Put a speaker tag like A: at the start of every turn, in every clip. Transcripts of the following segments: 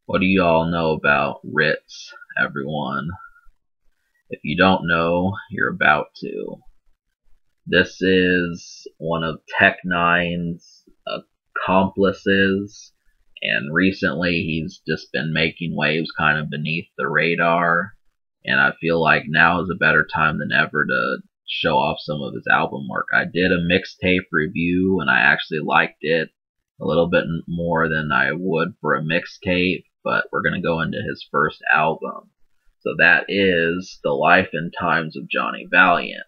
A: What do you all know about Rittz, everyone? If you don't know, you're about to. This is one of Tech N9ne's accomplices, and recently he's just been making waves kind of beneath the radar, and I feel like now is a better time than ever to show off some of his album work. I did a mixtape review, and I actually liked it a little bit more than I would for a mixtape, but we're going to go into his first album. So that is The Life and Times of Jonny Valiant.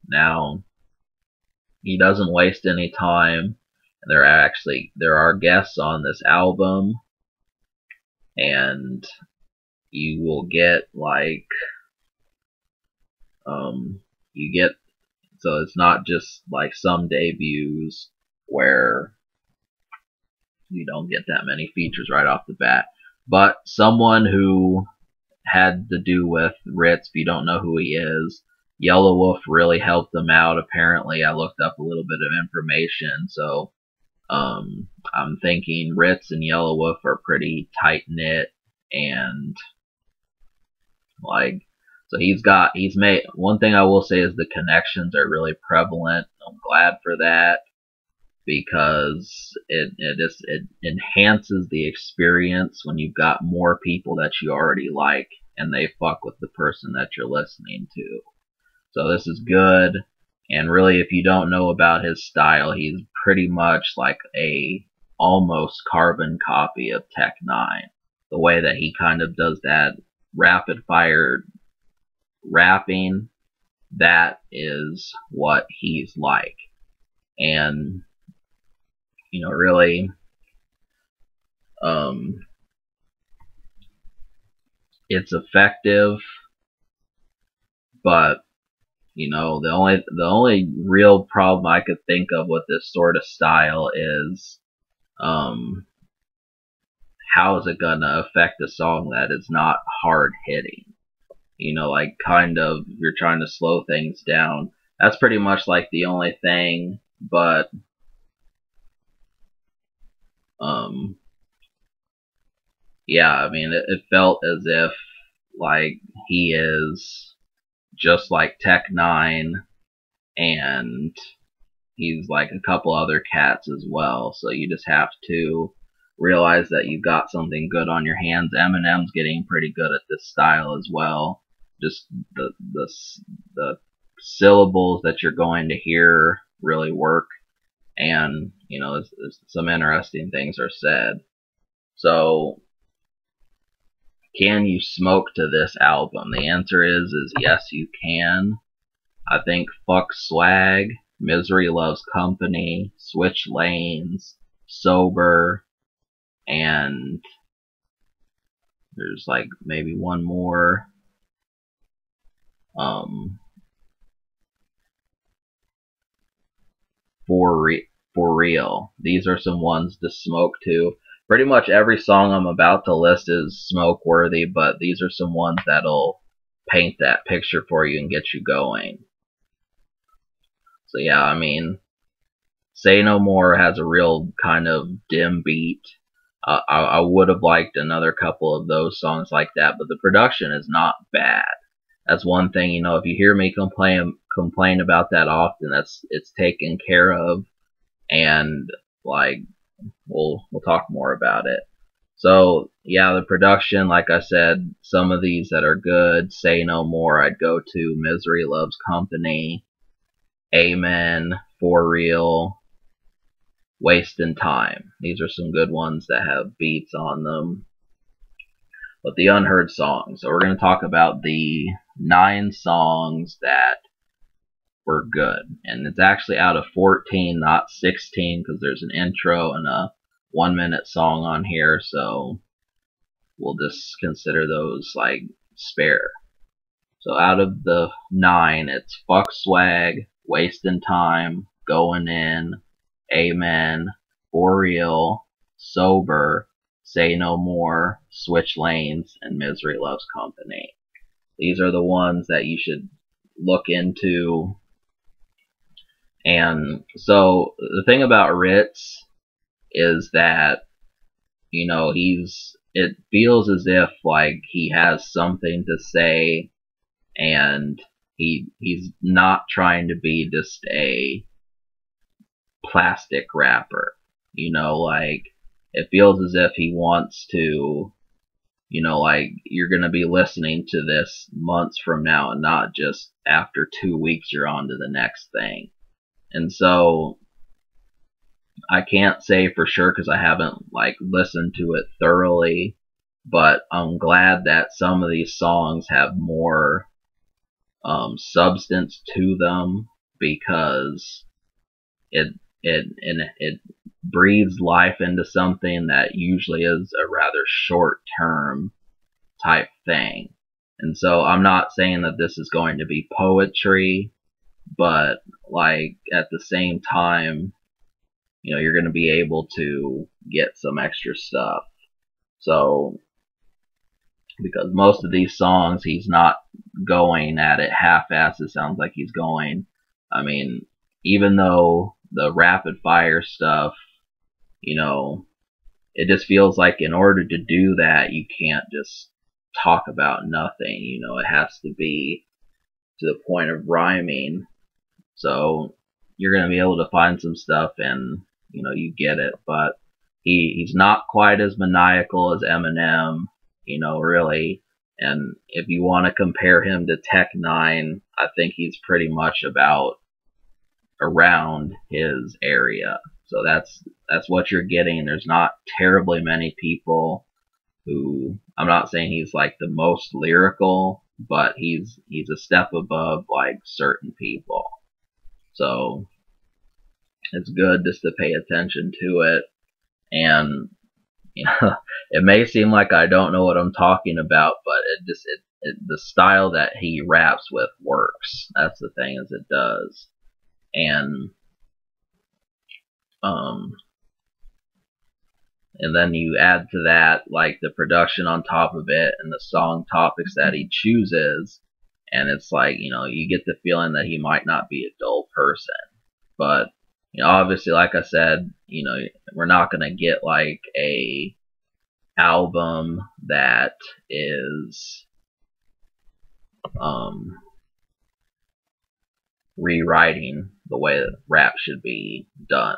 A: Now, he doesn't waste any time. There are guests on this album, and you will get you get, so it's not just like some debuts where you don't get that many features right off the bat. But someone who had to do with Rittz, if you don't know who he is, Yellow Wolf really helped them out. Apparently, I looked up a little bit of information, so I'm thinking Rittz and Yellow Wolf are pretty tight knit, and so he's made, one thing I will say is the connections are really prevalent. I'm glad for that, because it enhances the experience when you've got more people that you already like and they fuck with the person that you're listening to. So this is good, and really, if you don't know about his style, he's pretty much like a almost carbon copy of Tech N9ne. The way that he kind of does that rapid fire rapping, that is what he's like. And really, it's effective, but the only real problem I could think of with this sort of style is how is it gonna affect a song that is not hard hitting? Like kind of, if you're trying to slow things down, that's pretty much like the only thing. But yeah, I mean, it felt as if like he is just like Tech N9ne, and he's like a couple other cats as well. So you just have to realize that you've got something good on your hands. Eminem's getting pretty good at this style as well. Just the syllables that you're going to hear really work, and some interesting things are said. So, can you smoke to this album? The answer is yes, you can. I think Fuck Swag, Misery Loves Company, Switch Lanes, Sober, and there's like maybe one more. For real. These are some ones to smoke to. Pretty much every song I'm about to list is smoke worthy, but these are some ones that'll paint that picture for you and get you going. So yeah, I mean, Say No More has a real kind of dim beat. I would have liked another couple of those songs like that, but the production is not bad. That's one thing, if you hear me complain about that often, it's taken care of, and like we'll talk more about it. So yeah, the production, like I said, some of these that are good, Say No More, I'd go to. Misery Loves Company, Amen, For Real, Wasting Time. These are some good ones that have beats on them. But the unheard songs. So we're going to talk about the 9 songs that were good. And it's actually out of 14, not 16, because there's an intro and a 1-minute song on here. So we'll just consider those like spare. So out of the 9, it's Fuck Swag, Wasting Time, Going In, Amen, For Real, Sober, Say No More, Switch Lanes, and Misery Loves Company. These are the ones that you should look into. And so the thing about Rittz is that he's it feels as if like he has something to say, and he's not trying to be just a plastic rapper. Like it feels as if he wants to, like you're gonna be listening to this months from now, and not just after 2 weeks you're on to the next thing. And so I can't say for sure because I haven't like listened to it thoroughly, but I'm glad that some of these songs have more substance to them, because it breathes life into something that usually is a rather short term type thing. And so I'm not saying that this is going to be poetry, but like at the same time, you're going to be able to get some extra stuff. So, because most of these songs, he's not going at it half-assed. It sounds like he's going. I mean, even though the rapid fire stuff, it just feels like in order to do that, you can't just talk about nothing. It has to be to the point of rhyming. So you're going to be able to find some stuff, and you get it. But he's not quite as maniacal as Eminem, really. And if you want to compare him to Tech N9ne, I think he's pretty much about around his area. So that's what you're getting. There's not terribly many people who, I'm not saying he's like the most lyrical, but he's a step above like certain people. So it's good just to pay attention to it. And it may seem like I don't know what I'm talking about, but the style that he raps with works. That's the thing, is it does. And then you add to that like the production on top of it and the song topics that he chooses, and it's like, you get the feeling that he might not be a dull person. But obviously, like I said, we're not gonna get like a album that is rewriting the way that rap should be done.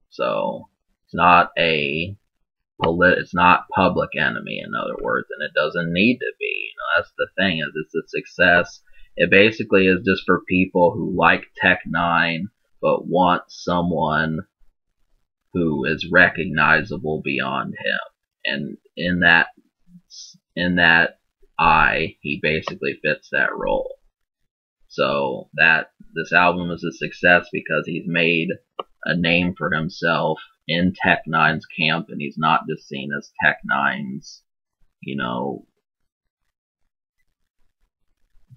A: So it's not it's not Public Enemy, in other words, and it doesn't need to be. That's the thing, is it's a success. It basically is just for people who like Tech N9ne but want someone who is recognizable beyond him. And in that eye, he basically fits that role. So that this album is a success because he's made a name for himself in Tech N9ne's camp, and he's not just seen as Tech N9ne's,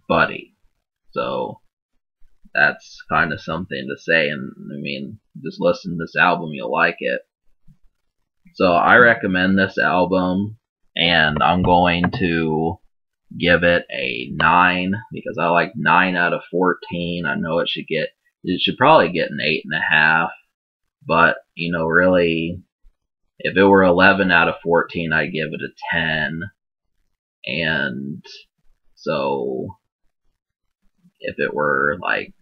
A: buddy. So that's kind of something to say. And I mean, just listen to this album, you'll like it. So I recommend this album, and I'm going to give it a 9 because I like 9 out of 14. I know it should probably get an 8.5, but really, if it were 11 out of 14, I'd give it a 10. And so if it were like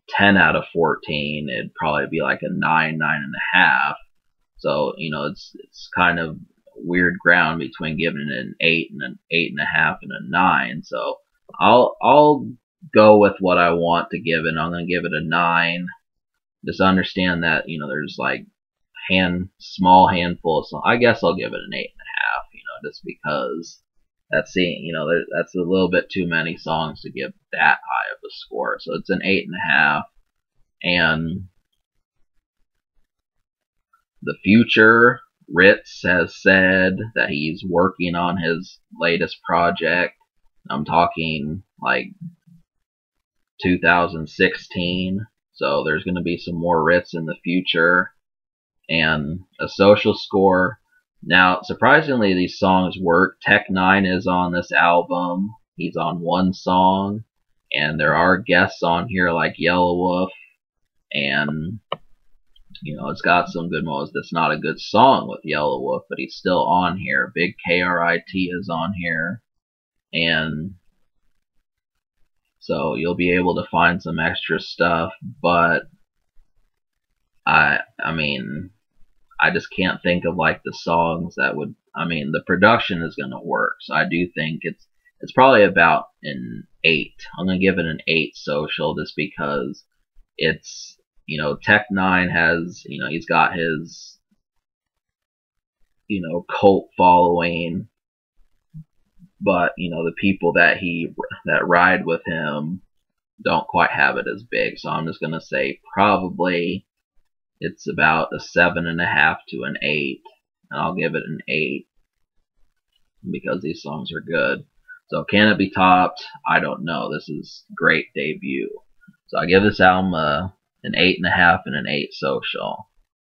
A: 10 out of 14, it'd probably be like a 9, 9.5. So it's kind of weird ground between giving it an 8 and an 8.5 and a 9. So I'll go with what I want to give it. I'm gonna give it a 9. Just understand that there's like small handful of songs. I guess I'll give it an 8.5. Just because that's a little bit too many songs to give that high of a score. So it's an 8.5. And the future, Rittz has said that he's working on his latest project. I'm talking like 2016. So there's going to be some more Rittz in the future. And a social score. Now, surprisingly, these songs work. Tech N9ne is on this album. He's on one song. And there are guests on here like Yellow Wolf. And it's got some good moments. That's not a good song with Yellow Wolf, but he's still on here. Big KRIT is on here, and so you'll be able to find some extra stuff. But I mean, I just can't think of like the songs that would. I mean, the production is gonna work, so I do think it's probably about an 8. I'm gonna give it an 8 social, just because it's, Tech N9ne has, he's got his, cult following, but the people that ride with him don't quite have it as big. So I'm just gonna say probably it's about a 7.5 to an 8, and I'll give it an 8 because these songs are good. So can it be topped? I don't know. This is great debut. So I give this album an 8.5 and an 8 social.